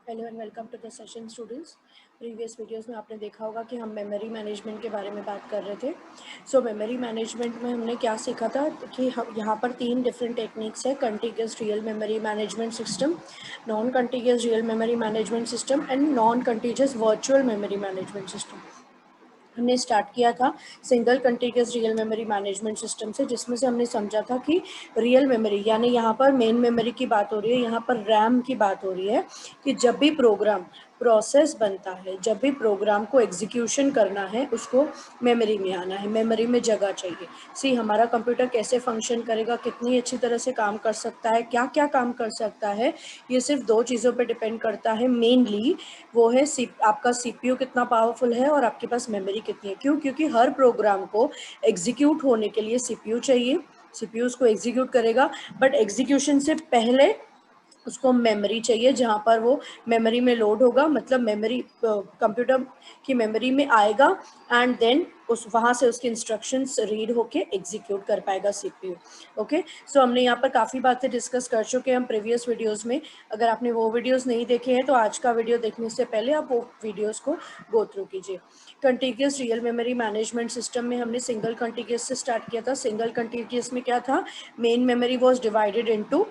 Hello and welcome to the session students. Previous videos में आपने देखा होगा कि हम मेमोरी मैनेजमेंट के बारे में बात कर रहे थे। सो मेमोरी मैनेजमेंट में हमने क्या सीखा था कि हम यहाँ पर 3 डिफरेंट टेक्निक्स है: continuous real memory management system, non continuous real memory management system and non continuous virtual memory management system. हमने स्टार्ट किया था single continuous real memory management system से, जिसमें से हमने समझा था कि रियल मेमोरी यानी यहाँ पर मेन मेमोरी की बात हो रही है, यहाँ पर रैम की बात हो रही है कि जब भी प्रोग्राम प्रोसेस बनता है, जब भी प्रोग्राम को एग्जीक्यूशन करना है, उसको मेमोरी में आना है, मेमोरी में जगह चाहिए। सी हमारा कंप्यूटर कैसे फंक्शन करेगा, कितनी अच्छी तरह से काम कर सकता है, क्या क्या काम कर सकता है, ये सिर्फ 2 चीज़ों पे डिपेंड करता है मेनली। वो है आपका सीपीयू कितना पावरफुल है और आपके पास मेमोरी कितनी है। क्यों? क्योंकि हर प्रोग्राम को एग्जीक्यूट होने के लिए सीपीयू चाहिए, सीपीयू उसको एग्जीक्यूट करेगा, बट एग्जीक्यूशन से पहले उसको मेमोरी चाहिए जहाँ पर वो मेमोरी में लोड होगा, मतलब मेमोरी कंप्यूटर की मेमोरी में आएगा एंड देन उस वहाँ से उसके इंस्ट्रक्शंस रीड होके एग्जीक्यूट कर पाएगा सीपीयू। ओके, सो हमने यहाँ पर काफ़ी बातें डिस्कस कर चुके हैं हम प्रीवियस वीडियोस में। अगर आपने वो वीडियोस नहीं देखे हैं तो आज का वीडियो देखने से पहले आप वो वीडियोस को गो थ्रू कीजिए। Continuous real memory management system में हमने सिंगल कंटिन्यूअस से स्टार्ट किया था। सिंगल कंटिन्यूअस में क्या था, main memory was divided into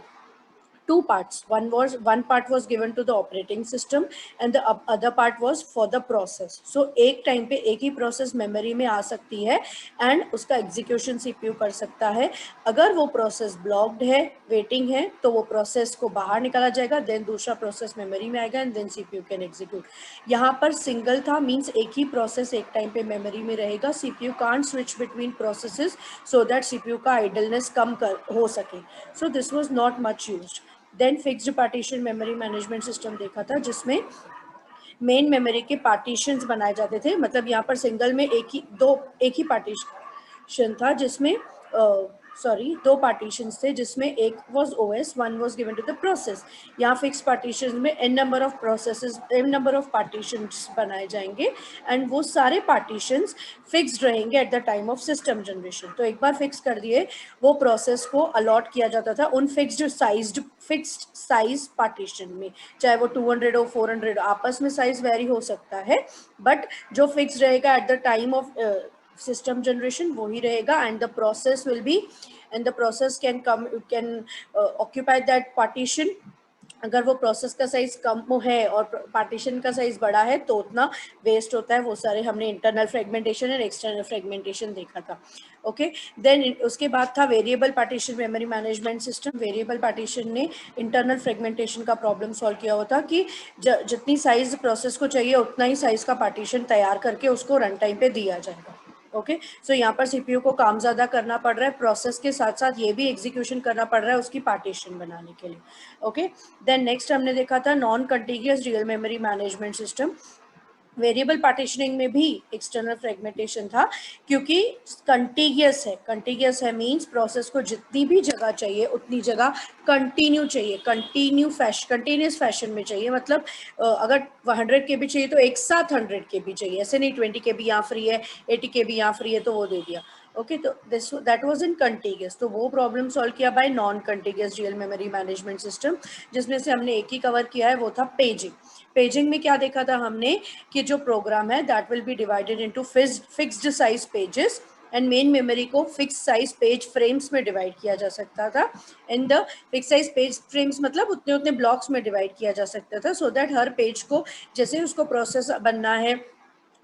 two parts. One part was given to the operating system and the other part was for the process. So एक time पे एक ही प्रोसेस मेमोरी में आ सकती है एंड उसका एग्जीक्यूशन सीपीयू कर सकता है। अगर वो प्रोसेस ब्लॉक्ड है, वेटिंग है, तो वो प्रोसेस को बाहर निकाला जाएगा, देन दूसरा प्रोसेस मेमोरी में आएगा and then CPU can execute. यहाँ पर सिंगल था, मीन्स एक ही प्रोसेस एक टाइम पे मेमोरी में रहेगा। CPU can't switch between processes so that CPU का आइडलनेस कम हो सके। So this was not much used. Then fixed partition memory management system देखा था, जिसमें मेन मेमोरी के पार्टीशंस बनाए जाते थे। मतलब यहाँ पर सिंगल में एक ही पार्टीशन था, जिसमें दो पार्टीशंस थे, जिसमें एक was OS, one was given to the process. यहाँ फिक्स पार्टीशन में n number of processes, n number of partitions बनाए जाएंगे एंड वो सारे पार्टीशंस फिक्स्ड रहेंगे at the time of system generation. तो एक बार फिक्स कर दिए, वो प्रोसेस को अलॉट किया जाता था उन फिक्स्ड साइज पार्टीशन में, चाहे वो 200 हो 400, आपस में साइज वेरी हो सकता है, बट जो फिक्स रहेगा eight the time of system generation वो ही रहेगा and the process will be and the process can occupy that partition. अगर वो प्रोसेस का साइज कम है और पार्टीशन का साइज बड़ा है तो उतना वेस्ट होता है। वो सारे हमने इंटरनल फ्रेगमेंटेशन और एक्सटर्नल फ्रेगमेंटेशन देखा था। ओके, देन उसके बाद था variable partition memory management system. Variable partition ने इंटरनल फ्रेगमेंटेशन का प्रॉब्लम सॉल्व किया हुआ था कि जितनी साइज प्रोसेस को चाहिए उतना ही साइज का पार्टीशन तैयार करके उसको रन टाइम पे दिया जाएगा। ओके, सो यहाँ पर सीपीयू को काम ज़्यादा करना पड़ रहा है, प्रोसेस के साथ साथ ये भी एग्जीक्यूशन करना पड़ रहा है उसकी पार्टीशन बनाने के लिए। ओके, देन नेक्स्ट हमने देखा था non continuous real memory management system. Variable partitioning में भी एक्सटर्नल फ्रेगमेंटेशन था, क्योंकि कंटिन्यूअस है मींस प्रोसेस को जितनी भी जगह चाहिए उतनी जगह कंटिन्यूस फैशन में चाहिए। मतलब अगर 100 KB चाहिए तो एक साथ 100 KB चाहिए, ऐसे नहीं 20 KB यहाँ फ्री है, 80 KB यहाँ फ्री है तो वो दे दिया। ओके, तो दैट वाज इन कंटिन्यूअस। तो वो प्रॉब्लम सॉल्व किया bye non continuous real memory management system, जिसमें से हमने एक ही कवर किया है, वो था पेजिंग। पेजिंग में क्या देखा था हमने कि जो प्रोग्राम है that will be divided into fixed size pages and main memory को फिक्स साइज पेज फ्रेम्स में डिवाइड किया जा सकता था। In the fix size page frames मतलब उतने उतने ब्लॉक्स में डिवाइड किया जा सकता था, सो दैट हर पेज को जैसे उसको प्रोसेस बनना है,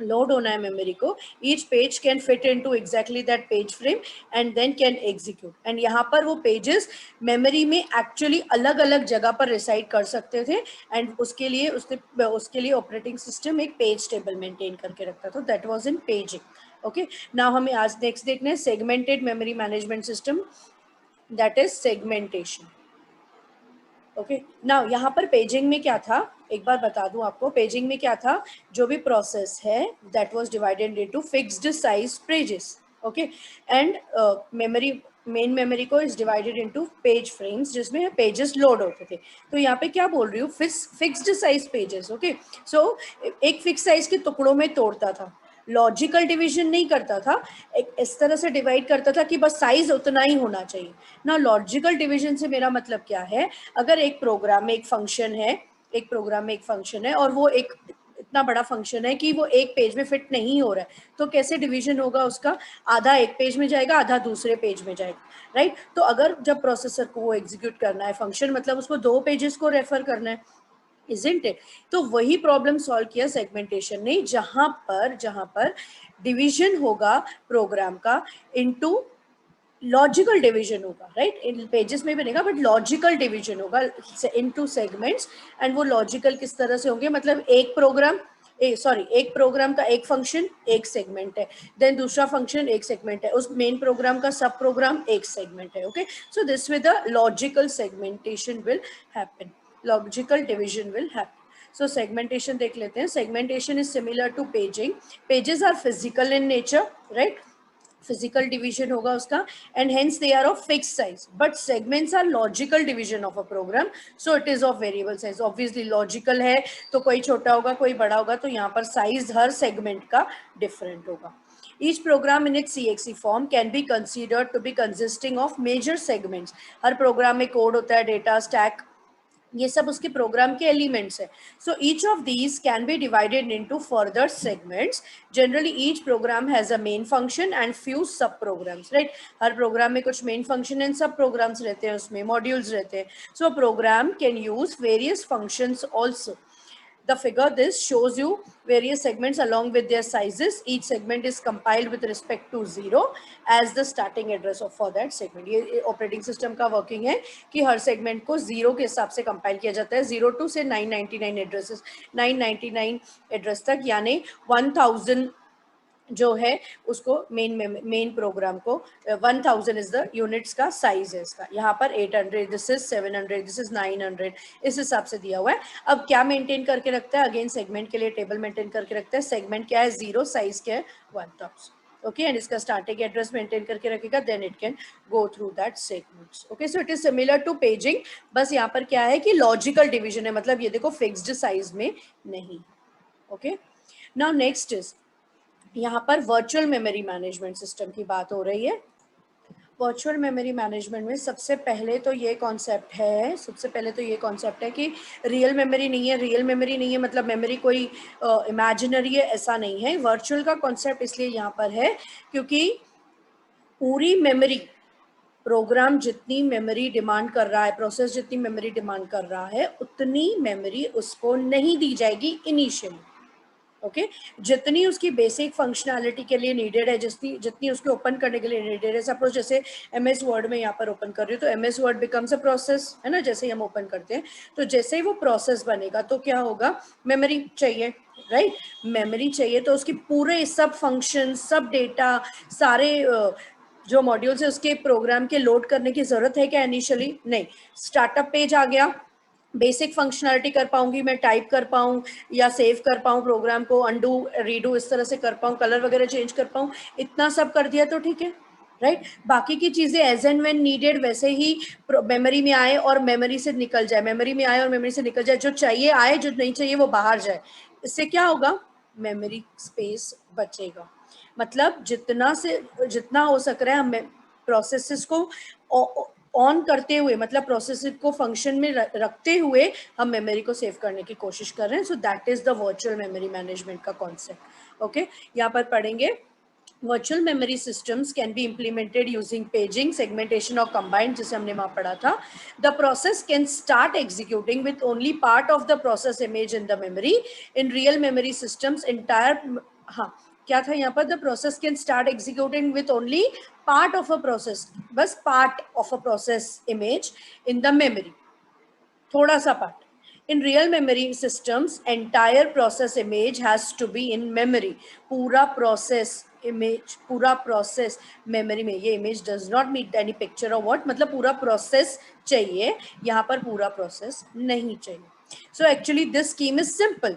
लोड होना है मेमोरी को, each page can fit into exactly that page frame and then can execute. And यहाँ पर वो पेजेस मेमोरी में एक्चुअली अलग अलग जगह पर रिसाइड कर सकते थे एंड उसके लिए ऑपरेटिंग सिस्टम एक पेज टेबल मेंटेन करके रखता था। That was in paging. Okay, now हमें आज नेक्स्ट देखना है segmented memory management system, that is segmentation. Okay, now यहाँ पर पेजिंग में क्या था, एक बार बता दूं आपको। पेजिंग में क्या था, जो भी प्रोसेस है that was divided into fixed size pages. Okay, and main memory को is divided into page frames, जिसमें पेजेस लोड होते थे। तो यहाँ पे क्या बोल रही हूँ, fixed size pages. Okay, so एक फिक्स साइज के टुकड़ों में तोड़ता था, लॉजिकल डिवीजन नहीं करता था, एक इस तरह से डिवाइड करता था कि बस साइज उतना ही होना चाहिए ना। लॉजिकल डिवीजन से मेरा मतलब क्या है, अगर एक प्रोग्राम में एक फंक्शन है एक प्रोग्राम में एक फंक्शन है और वो एक इतना बड़ा फंक्शन है कि वो एक पेज में फिट नहीं हो रहा है, तो कैसे डिवीजन होगा उसका? आधा एक पेज में जाएगा, आधा दूसरे पेज में जाएगा, राइट? तो अगर जब प्रोसेसर को वो एग्जीक्यूट करना है फंक्शन, मतलब उसको 2 पेजेस को रेफर करना है, इजंट इट? तो वही प्रॉब्लम सॉल्व किया सेगमेंटेशन ने, जहां पर डिवीजन होगा प्रोग्राम का इनटू लॉजिकल डिवीजन होगा, राइट? इन पेजेस में भी बनेगा बट लॉजिकल डिवीजन होगा इनटू सेगमेंट्स। एंड वो लॉजिकल किस तरह से होंगे? मतलब एक प्रोग्राम का एक फंक्शन एक सेगमेंट है, देन दूसरा फंक्शन एक सेगमेंट है, उस मेन प्रोग्राम का सब प्रोग्राम एक सेगमेंट है। Okay, so this with the logical segmentation will happen, logical division will happen. So segmentation देख लेते हैं। Segmentation is similar to paging. Pages are physical in nature, right? Physical division होगा उसका, and hence they are of fix size, but segments are logical division of a program, so it is of variable size. Obviously logical है तो कोई छोटा होगा कोई बड़ा होगा, तो यहाँ पर साइज हर सेगमेंट का डिफरेंट होगा। Each program in its CXE form can be considered to be consisting of major segments. हर प्रोग्राम में कोड होता है, डेटा स्टैक, ये सब उसके प्रोग्राम के एलिमेंट्स है। So each of these can be divided into further segments. Generally each program has a main function and few sub programs, right? हर प्रोग्राम में कुछ main function and sub programs रहते हैं, उसमें मॉड्यूल्स रहते हैं। So program can use various functions also. The figure this shows you various segments along with their sizes. Each segment is compiled with respect to 0 as the starting address of for that segment. ये operating system का working है कि हर segment को 0 के हिसाब से compile किया जाता है, 02 से 999 एड्रेसेस, 999 एड्रेस तक, यानी 1000 जो है उसको मेन प्रोग्राम को 1000 इज द यूनिट्स का साइज है इसका। यहाँ पर 800, दिस इज 700, दिस इज 900, इस हिसाब से दिया हुआ है। अब क्या मेंटेन करके रखता है? अगेन सेगमेंट के लिए टेबल मेंटेन करके रखता है। सेगमेंट क्या है? 0, साइज क्या है? 1000। ओके, एंड इसका स्टार्टिंग एड्रेस मेंटेन करके रखेगा, then it can go through that segments. Okay, so it is similar to paging, बस यहाँ पर क्या है कि लॉजिकल डिवीजन है, मतलब ये देखो फिक्स्ड साइज में नहीं। ओके, नाउ नेक्स्ट इज यहाँ पर वर्चुअल मेमोरी मैनेजमेंट सिस्टम की बात हो रही है। वर्चुअल मेमोरी मैनेजमेंट में सबसे पहले तो ये कॉन्सेप्ट है कि रियल मेमोरी नहीं है। रियल मेमोरी नहीं है मतलब मेमोरी कोई इमेजिनरी है, ऐसा नहीं है। वर्चुअल का कॉन्सेप्ट इसलिए यहाँ पर है क्योंकि पूरी मेमोरी, प्रोग्राम जितनी मेमोरी डिमांड कर रहा है, प्रोसेस जितनी मेमोरी डिमांड कर रहा है, उतनी मेमोरी उसको नहीं दी जाएगी इनिशियली। ओके, जितनी उसकी बेसिक फंक्शनैलिटी के लिए नीडेड है, जितनी उसके ओपन करने के लिए नीडेड है। सपोज जैसे एमएस वर्ड में यहाँ पर ओपन कर रही हूँ, तो MS word becomes a process, है ना? जैसे ही हम ओपन करते हैं तो जैसे ही वो प्रोसेस बनेगा तो क्या होगा? मेमोरी चाहिए, राइट? मेमोरी चाहिए तो उसकी पूरे सब फंक्शन, सब डेटा, सारे जो मॉड्यूल्स है उसके प्रोग्राम के लोड करने की जरूरत है क्या इनिशियली? नहीं। स्टार्टअप पेज आ गया, बेसिक फंक्शनैलिटी कर पाऊंगी मैं, टाइप कर पाऊँ या सेव कर पाऊँ प्रोग्राम को, अंडू रीडू इस तरह से कर पाऊँ, कलर वगैरह चेंज कर पाऊँ, इतना सब कर दिया तो ठीक है, राइट? बाकी की चीजें एज एंड व्हेन नीडेड वैसे ही मेमोरी में आए और मेमोरी से निकल जाए, मेमोरी में आए और मेमोरी से निकल जाए, जो चाहिए आए, जो नहीं चाहिए वो बाहर जाए। इससे क्या होगा? मेमोरी स्पेस बचेगा। मतलब जितना हो सक रहा है हम प्रोसेसेस को ऑन करते हुए, मतलब प्रोसेस को फंक्शन में रखते हुए हम मेमोरी को सेव करने की कोशिश कर रहे हैं। So that is the virtual memory management का कॉन्सेप्ट। ओके, यहाँ पर पढ़ेंगे virtual memory systems can be implemented using paging, segmentation और कंबाइंड, जिसे हमने वहां पढ़ा था। The process can start executing with only part of the process image in the memory. In real memory systems entire, हाँ क्या था यहाँ पर? The process can start executing with only part of a process, बस part of a process image in the memory, थोड़ा सा part. In real memory systems, entire process image has to be in memory. पूरा process image, पूरा process memory में, ये image does not need any picture or what, मतलब पूरा process चाहिए, यहाँ पर पूरा process नहीं चाहिए। So actually this scheme is simple.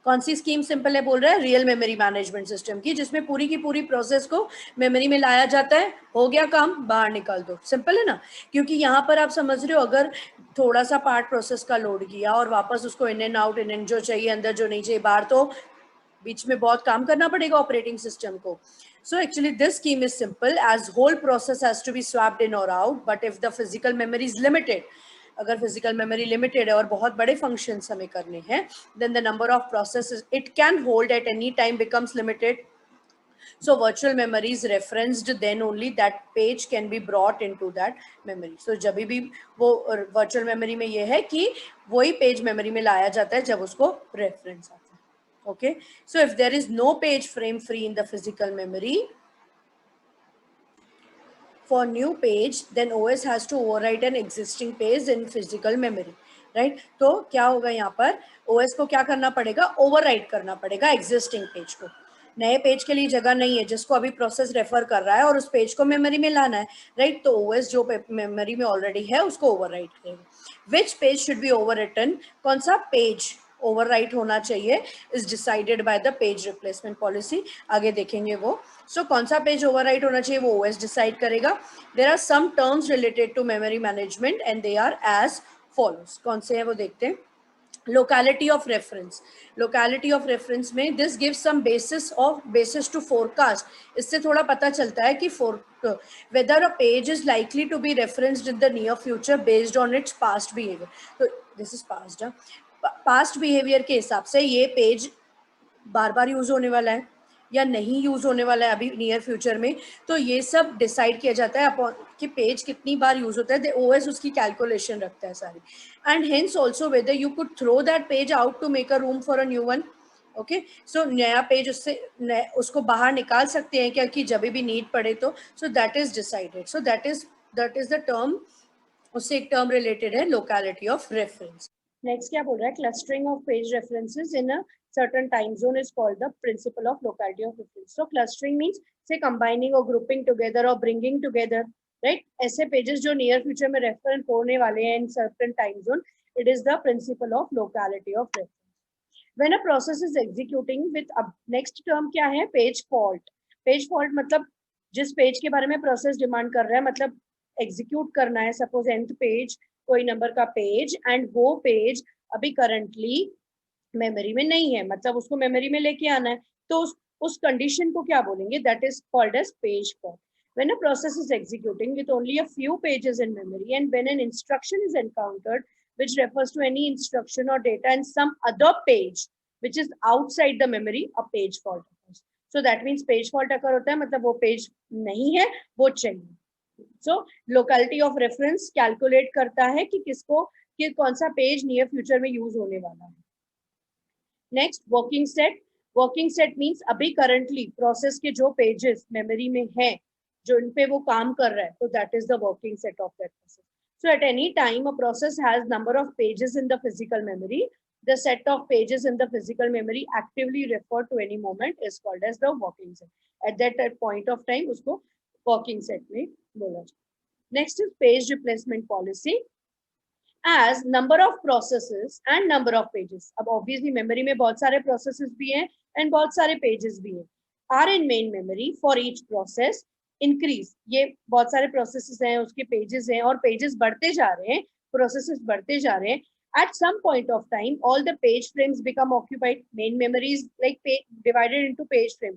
कौन सी स्कीम सिंपल है बोल रहा है? रियल मेमोरी मैनेजमेंट सिस्टम की, जिसमें पूरी की पूरी प्रोसेस को मेमोरी में लाया जाता है, हो गया काम, बाहर निकाल दो। सिंपल है ना? क्योंकि यहाँ पर आप समझ रहे हो, अगर थोड़ा सा पार्ट प्रोसेस का लोड किया और वापस उसको in and out, in and जो चाहिए अंदर, जो नहीं चाहिए बाहर, तो बीच में बहुत काम करना पड़ेगा ऑपरेटिंग सिस्टम को। So actually this scheme is simple, as whole process has to be swapped in or out, but if the physical memory is limited, अगर फिजिकल मेमोरी लिमिटेड है और बहुत बड़े फंक्शंस हमें करने हैं, then the number of processes it can hold at any time becomes limited. So virtual memory is referenced, then only that page can be brought into that memory. So जब भी वो virtual memory में ये है कि वही page memory में लाया जाता है जब उसको reference आता है. Okay, so if there is no page frame free in the physical memory for new page, then OS has to overwrite an existing page in physical memory, right? तो क्या होगा यहाँ पर, OS को क्या करना पड़ेगा, overwrite करना पड़ेगा existing page को. नए पेज के लिए जगह नहीं है जिसको अभी प्रोसेस रेफर कर रहा है और उस पेज को मेमोरी में लाना है, राइट? तो ओएस जो मेमोरी में ऑलरेडी है उसको ओवरराइट करेगा. विच पेज शुड बी ओवररिटन, कौन सा पेज ओवरराइट होना चाहिए is decided by the page replacement policy. आगे देखेंगे वो. सो कौन सा पेज ओवरराइट होना चाहिए वो ओएस डिसाइड करेगा. There are some terms related to memory management and they are as follows. कौन से हैं वो देखते हैं. Locality of reference. Locality of reference में this gives some basis to forecast. इससे थोड़ा पता चलता है कि whether a page is likely to be referenced in the near future based on its past behavior. तो this is past. Past behavior के हिसाब से ये पेज बार बार यूज होने वाला है या नहीं यूज होने वाला है अभी नियर फ्यूचर में. तो ये सब डिसाइड किया जाता है अपॉन कि पेज कितनी बार यूज होता है. ओएस उसकी कैलकुलेशन रखता है सारी. And hence also whether you could throw that page out to make a room for a new one. Okay, so नया पेज उसको बाहर निकाल सकते हैं क्या कि जब भी नीड पड़े तो. So that is decided. So that is the term. उससे एक टर्म रिलेटेड है लोकेलिटी ऑफ रेफरेंस. नेक्स्ट क्या बोल रहा है, clustering of page references in a certain time zone is called the principle of locality of reference. So clustering means say combining or grouping together or bringing together, right? ऐसे pages जो near future में reference होने वाले हैं in certain time zone, it is the principle of locality of reference. When a process is executing with next term क्या है, page fault. Page fault मतलब जिस page के बारे में process demand कर रहा है, मतलब execute करना है, suppose nth page कोई number का page and वो page अभी currently मेमोरी में नहीं है, मतलब उसको मेमोरी में लेके आना है. तो उस कंडीशन को क्या बोलेंगे, that is called as page fault. When a process is executing with only a few pages in memory and when an instruction is encountered which refers to any instruction or data in some other page which is outside the memory, a page fault. So that means page fault अगर होता है मतलब वो page नहीं है, वो चाहिए. सो locality of reference calculate करता है कि किसको कि कौन सा पेज नियर फ्यूचर में यूज होने वाला है. Next working set. Working set means अभी करंटली प्रोसेस के जो पेजेस मेमोरी में है जो इन पे वो काम कर रहा है, तो that is the working set of that process. So at any time a process has number of pages in the physical memory. The set of pages in the physical memory actively refer to any moment is called as the working set. At that point of time उसको working set में बोला जाए. Next is page replacement policy. as number of processes and number of pages. अब obviously memory में बहुत सारे processes भी हैं and बहुत सारे pages भी हैं. are in main memory for each process increase. ये बहुत सारे processes हैं, उसके pages हैं और pages बढ़ते जा रहे हैं, processes बढ़ते जा रहे हैं. At some point of time, all the page frames become occupied. Main memory is like divided into page frame,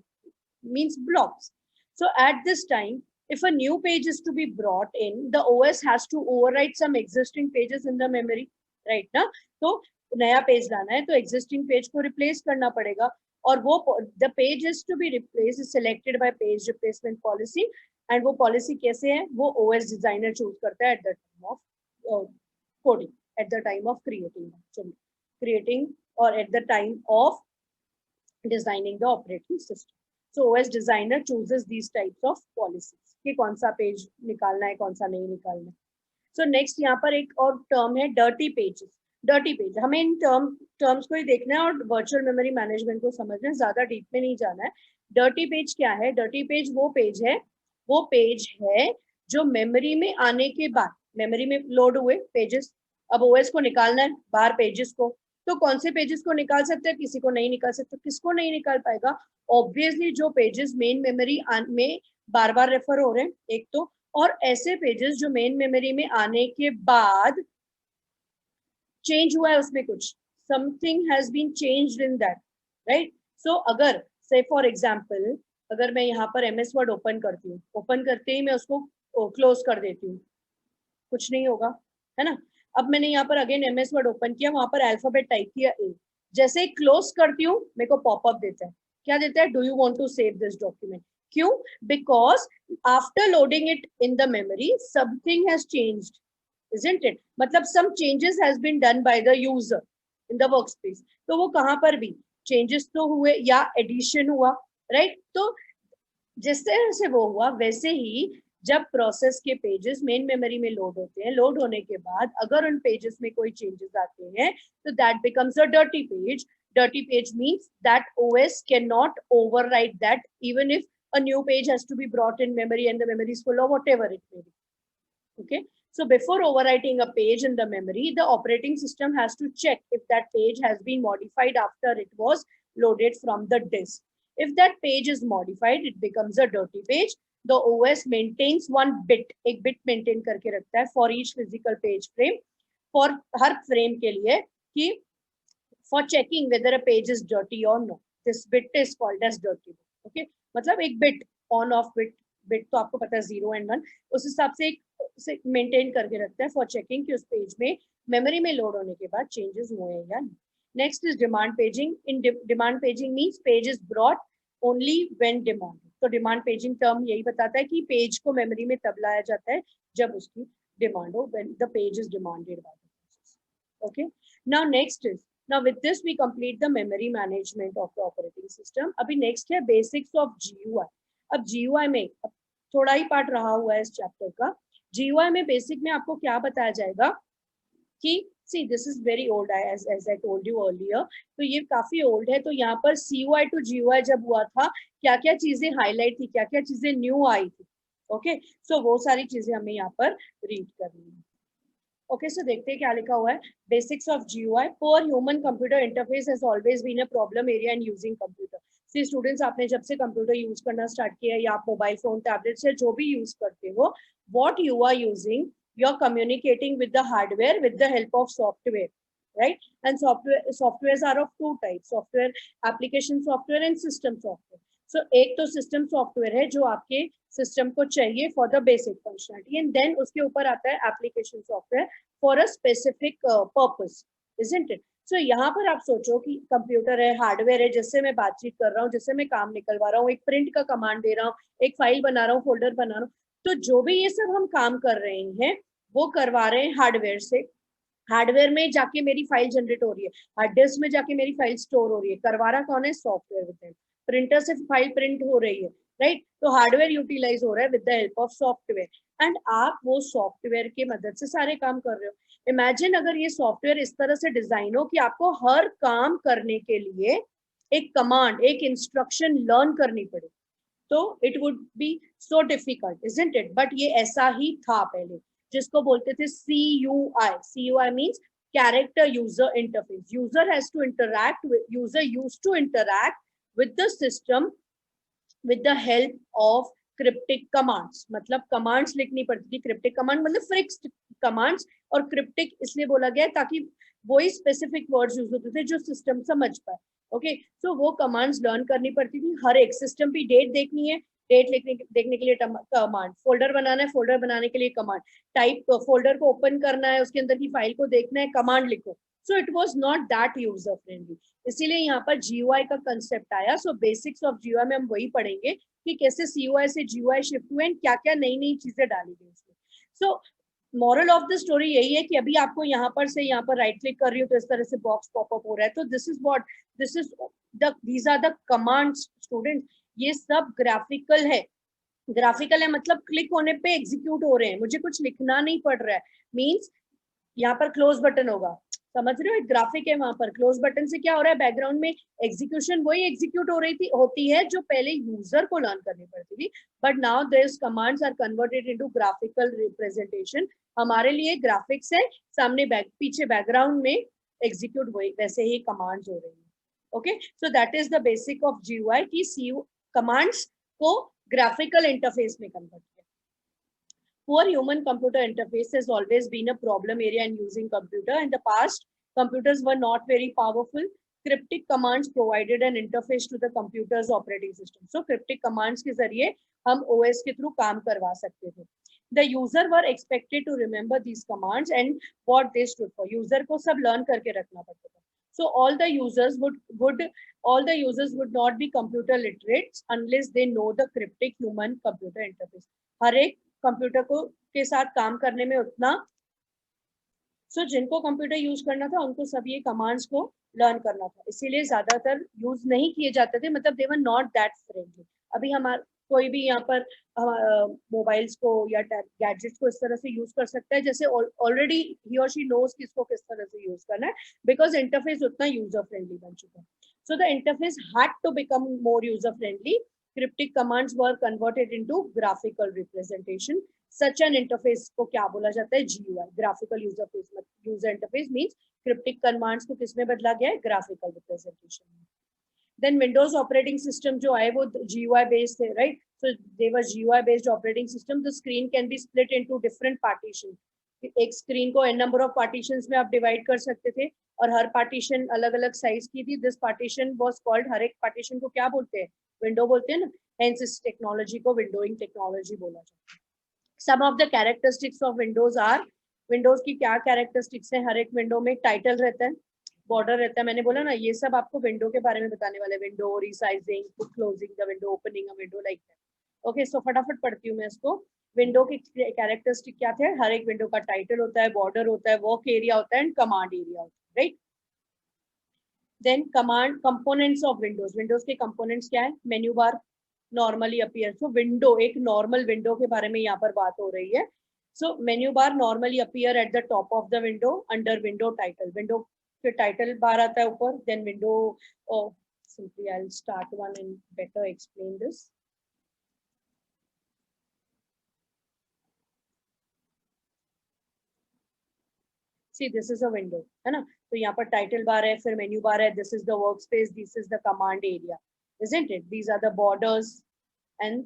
means blocks. So at this time, if a new page is to be brought in, the OS has to overwrite some existing pages in the memory, right ना? तो नया page लाना है तो existing page को replace करना पड़ेगा और वो the page is to be replaced is selected by page replacement policy. and वो policy कैसे है, वो OS designer choose करता है at the time of coding, at the time of creating or at the time of designing the operating system. So OS designer chooses these types of policies कि कौन सा page निकालना है, कौन सा नहीं निकालना है. सो नेक्स्ट यहाँ पर एक और टर्म है डर्टी पेजेस. डर्टी पेज, हमें इन टर्म्स को ही देखना है और वर्चुअल मेमोरी मैनेजमेंट को समझना है, ज्यादा डीप में नहीं जाना है. डर्टी पेज क्या है, डर्टी पेज वो पेज है जो मेमोरी में आने के बाद, मेमोरी में लोड हुए पेजेस, अब ओएस को निकालना है बाहर पेजेस को, तो कौन से पेजेस को निकाल सकते हैं, किसी को नहीं निकाल सकते. किसको नहीं निकाल पाएगा, ऑब्वियसली जो पेजेस मेन मेमोरी में बार बार रेफर हो रहे हैं एक तो, और ऐसे पेजेस जो मेन मेमोरी में आने के बाद चेंज हुआ है उसमें कुछ, something has been changed in that, right. So अगर से फॉर एग्जांपल अगर मैं यहाँ पर एमएस वर्ड ओपन करती हूँ, ओपन करते ही मैं उसको क्लोज कर देती हूँ, कुछ नहीं होगा, है ना. अब मैंने यहाँ पर अगेन MS वर्ड ओपन किया, वहां पर अल्फाबेट टाइप किया A, जैसे ही क्लोज करती हूँ मेरे को पॉपअप देता है, क्या देता है, do you want to save this document. क्यों? Because after loading it in the memory something has changed, isn't it? मतलब some changes has been done by the user in the workspace, तो वो कहां पर भी changes तो हुए या addition हुआ, right? तो जिस तरह से वो हुआ वैसे ही जब प्रोसेस के पेजेस मेन मेमोरी में लोड होते हैं, लोड होने के बाद अगर उन पेजेस में कोई चेंजेस आते हैं तो that becomes a dirty page. Dirty page means that OS cannot overwrite that even if a new page has to be brought in memory and the memory is full of whatever it may be. Okay, so before overwriting a page in the memory, the operating system has to check if that page has been modified after it was loaded from the disk. If that page is modified, it becomes a dirty page. The OS maintains one bit, एक bit maintain करके रखता है for each physical page frame, for her frame के लिए कि for checking whether a page is dirty or no. This bit is called as dirty bit. Okay, मतलब एक bit on off bit तो आपको पता है 0 and 1, उस हिसाब से एक मेंटेन करके रखता है फॉर चेकिंग कि उस पेज में मेमोरी में लोड होने के बाद चेंजेस हुए हैं या नहीं. Next is demand paging. In demand paging means page is brought only when demanded. तो डिमांड पेजिंग टर्म यही बताता है कि पेज को मेमोरी में तब लाया जाता है जब उसकी डिमांड हो, when the page is demanded by the process. Okay, now next is, now with this we complete the memory management of the operating system. अभी next है basics of GUI. अब GUI में थोड़ा ही पार्ट रहा हुआ है इस चैप्टर का. GUI में बेसिक में आपको क्या बताया जाएगा कि see this is very old as I told you earlier, तो ये काफी ओल्ड है. तो यहाँ पर CUI to GUI जब हुआ था क्या क्या चीजें हाईलाइट थी, क्या क्या चीजें न्यू आई थी. ओके, सो वो सारी चीजें हमें यहाँ पर रीड करनी है. ओके, सो देखते हैं क्या लिखा हुआ है. Basics of GUI. Poor human computer interface has always been a problem area in using computer. See students, आपने जब से कंप्यूटर यूज करना स्टार्ट किया या आप मोबाइल फोन टैबलेट से जो भी यूज करते हो, what you are using, you are communicating with the hardware with the help of software, right? And softwares are of two types, software application software and system software. So एक तो system software है जो आपके system को चाहिए for the basic functionality, and then उसके ऊपर आता है application software for a specific purpose, isn't it? So यहाँ पर आप सोचो कि कंप्यूटर है, हार्डवेयर है, जिससे मैं बातचीत कर रहा हूँ, जिससे मैं काम निकलवा रहा हूँ, एक प्रिंट का कमांड दे रहा हूँ, एक फाइल बना रहा हूँ, फोल्डर बना रहा हूँ, तो जो भी ये सब हम काम कर रहे हैं वो करवा रहे हैं हार्डवेयर से. हार्डवेयर में जाके मेरी फाइल जनरेट हो रही है, हार्ड डिस्क में जाके मेरी फाइल स्टोर हो रही है, करवा रहा कौन है? सॉफ्टवेयर. विद प्रिंटर से फाइल प्रिंट हो रही है, राइट? तो हार्डवेयर यूटिलाइज हो रहा है with the help of software, and आप वो सॉफ्टवेयर की मदद से सारे काम कर रहे हो. इमेजिन अगर ये सॉफ्टवेयर इस तरह से डिजाइन हो कि आपको हर काम करने के लिए एक कमांड, एक इंस्ट्रक्शन लर्न करनी पड़े, तो it would be so difficult, isn't it? But ये ऐसा ही था पहले, जिसको बोलते थे CUI. CUI means character user interface. User has to interact with, user used to interact with the system with the help of cryptic commands. मतलब commands लिखनी पड़ती थी. cryptic command मतलब fixed commands, और cryptic इसलिए बोला गया ताकि वही specific words यूज होते थे जो system समझ पाए. ओके, सो वो commands learn करनी पड़ती थी. हर एक system पे डेट देखनी है, डेट देखने के लिए कमांड, फोल्डर बनाना है, फोल्डर बनाने के लिए कमांड, टाइप फोल्डर को ओपन करना है, उसके अंदर की फाइल को देखना है, कमांड लिखो. So it was not that user friendly, इसीलिए यहाँ पर GUI का कंसेप्ट आया. सो बेसिक्स ऑफ GUI में हम वही पढ़ेंगे कि कैसे CUI से GUI शिफ्ट हुए एंड क्या क्या नई नई चीजें डाली गई उसमें. So moral of the story यही है कि अभी आपको यहाँ पर से यहाँ पर राइट क्लिक कर रही हूँ तो इस तरह से बॉक्स पॉपअप हो रहा है. तो this is what, these are the commands student. ये सब ग्राफिकल है. ग्राफिकल है मतलब क्लिक होने पे एग्जीक्यूट हो रहे हैं, मुझे कुछ लिखना नहीं पड़ रहा है. मींस यहाँ पर क्लोज बटन होगा, समझ रहे हो? एक ग्राफिक है वहां पर. क्लोज बटन से क्या हो रहा है? बैकग्राउंड में एग्जीक्यूशन वही एग्जीक्यूट हो रही थी, होती है जो पहले यूजर को लर्न करनी पड़ती थी. But now this commands are converted into graphical representation. हमारे लिए ग्राफिक्स है, सामने पीछे बैकग्राउंड में एग्जीक्यूट हुई वैसे ही कमांड्स हो रही है. Okay, so that is the basic of GUI की कमांड्स को ग्राफिकल इंटरफेस में कन्वर्ट किया. Poor human computer interface has always been a problem area in using computer. In the past, computers were not very powerful. Cryptic commands provided an interface to the computer's operating system. So cryptic commands के जरिए हम OS के through काम करवा सकते थे. the user were expected to remember these commands and what they stood for. User को सब learn करके रखना पड़ता था. So all the users would not be computer literate unless they know the cryptic human computer interface. हर एक computer को के साथ काम करने में उतना जिनको कंप्यूटर यूज करना था उनको सब ये कमांड्स को लर्न करना था, इसीलिए ज्यादातर यूज नहीं किए जाते थे, मतलब दे वर नॉट दैट फ्रेंडली. अभी हमारा कोई भी यहाँ पर मोबाइल्स को या गैजेट्स को इस तरह से यूज कर सकता है जैसे ऑलरेडी ही और शी नोज किसको किस तरह से यूज करना है, बिकॉज इंटरफेस उतना यूजर फ्रेंडली बन चुका है. So the interface had to become more user friendly. Cryptic commands were converted into graphical representation. Such an interface को क्या बोला जाता है? GUI, graphical user interface means cryptic commands को किसमें बदला गया है? Graphical representation. Then Windows operating system जो आए वो GUI based थे, right? So they were GUI based operating system. The screen can be split into different partitions. एक स्क्रीन को n number of partitions में आप डिवाइड कर सकते थे और हर पार्टीशन अलग अलग साइज की थी. दिस पार्टीशन वाज कॉल्ड, हर एक पार्टीशन को क्या बोलते हैं? विंडो बोलते हैं ना. हेंस इस टेक्नोलॉजी को विंडोइंग टेक्नोलॉजी बोला जाता है. Some of the characteristics of Windows are, Windows की क्या कैरेक्टरिस्टिक्स है? हर एक विंडो में टाइटल रहता है, बॉर्डर रहता है, मैंने बोला ना ये सब आपको विंडो के बारे में बताने वाले. Window resizing, closing the window, opening a window, like that. Okay, so फटाफट पढ़ती हूँ मैं इसको. विंडो की कैरेक्टरिस्टिक क्या थे? हर एक विंडो का टाइटल होता है, बॉर्डर होता है, वर्क एरिया होता है एंड कमांड एरिया होता है, right. Then command components of Windows. Windows के कंपोनेंट्स क्या है? Menu bar normally appear. So window, एक नॉर्मल विंडो के बारे में यहाँ पर बात हो रही है. So menu bar normally appear at the top of the window under window title. Window के टाइटल बार आता है ऊपर. Then window, simply I'll start one and better explain this. See, this is a window, है ना. तो यहाँ पर title बार है, फिर मेन्यू बार है. This is the work space, this is the command area, isn't it? These are the borders and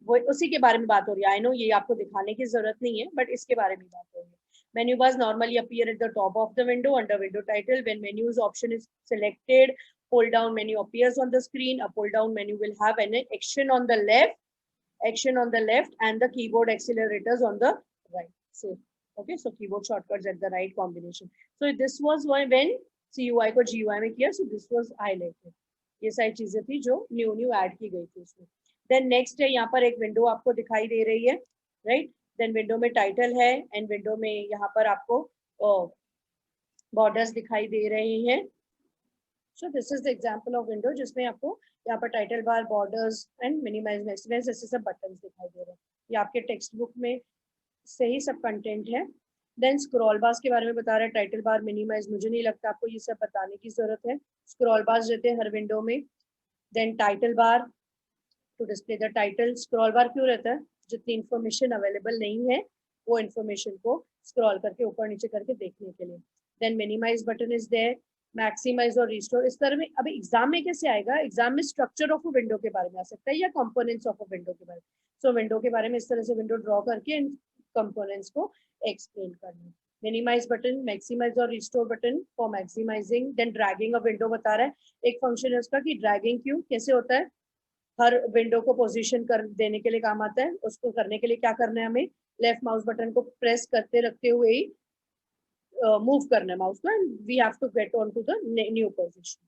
वो उसी के बारे में बात हो रही है. आई नो ये आपको दिखाने की जरूरत नहीं है, बट इसके बारे में बात हो रही है. Menu bars normally appear at the top of the window under window title. When menus option is selected, pull down menu appears on the screen. A pull down menu will have an action on the left, and the keyboard accelerators on the right. So, okay, so keyboard shortcuts at the right combination. So this was why when CUI को GUI में किया, so this was highlighted. ये सारी चीजें थी जो new add की गई थी उसमें. देन नेक्स्ट है, यहाँ पर एक विंडो आपको दिखाई दे रही है, राइट. देन विंडो में टाइटल है एंड विंडो में यहाँ पर आपको बॉर्डर्स दिखाई दे रहे हैं. So this is the example of window जिसमें आपको यहाँ पर title bar, borders and minimize, maximize ऐसे सब बटन्स दिखाई दे रहे हैं. ये आपके टेक्स्ट बुक में से ही सब कंटेंट है. देन स्क्रॉल बार्स के बारे में बता रहा है. टाइटल बार, मिनिमाइज, मुझे नहीं लगता आपको ये सब बताने की जरूरत है. स्क्रॉल बार्स रहते हैं हर विंडो में. Then title bar to display the title. Scroll bar क्यों रहता है? जितनी इंफॉर्मेशन अवेलेबल नहीं है वो इंफॉर्मेशन को स्क्रॉल करके ऊपर नीचे करके देखने के लिए. Then minimize button is there, maximize और रिस्टोर. इस तरह में अभी एग्जाम में कैसे आएगा? एग्जाम में स्ट्रक्चर ऑफ अ विंडो के बारे में आ सकता है या कंपोनेंट्स ऑफ अ विंडो के बारे में. सो विंडो के बारे में इस तरह से विंडो ड्रॉ करके कंपोनेंट्स को एक्सप्लेन करना. मिनिमाइज बटन, मैक्सिमाइज और restore button for maximizing. Then dragging a window बता रहा है. एक फंक्शन है उसका कि ड्रैगिंग क्यों कैसे होता है. हर विंडो को पोजीशन कर देने के लिए काम आता है. उसको करने के लिए क्या करना है? हमें लेफ्ट माउस बटन को प्रेस करते रखते हुए ही मूव करना है माउस को, and we have to get on to the new position.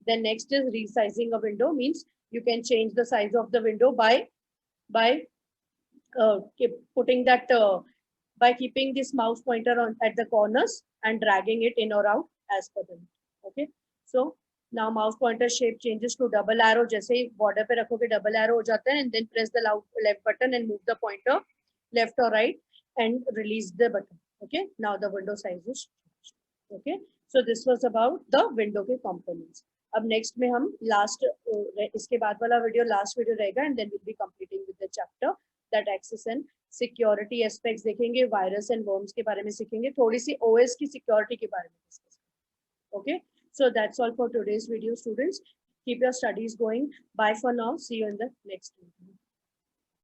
Then next is resizing a window. Means you can change the size of the window by putting that by keeping this mouse pointer on at the corners and dragging it in or out as per the need. Okay, so now mouse pointer shape changes to double arrow. जैसे ही border पे रखोगे double arrow हो जाता है, and then press the left button and move the pointer left or right and release the button. Okay, now the window size is changed. Okay, so this was about the window के components. अब next में हम last इसके बाद वाला video last video रहेगा, and then we'll be completing with the chapter that access and security aspects देखेंगे. Virus and worms के बारे में सीखेंगे. थोड़ी सी OS की सिक्योरिटी के बारे में discuss. Okay, so that's all for today's video, students. Keep your studies going. Bye for now. See you in the next video.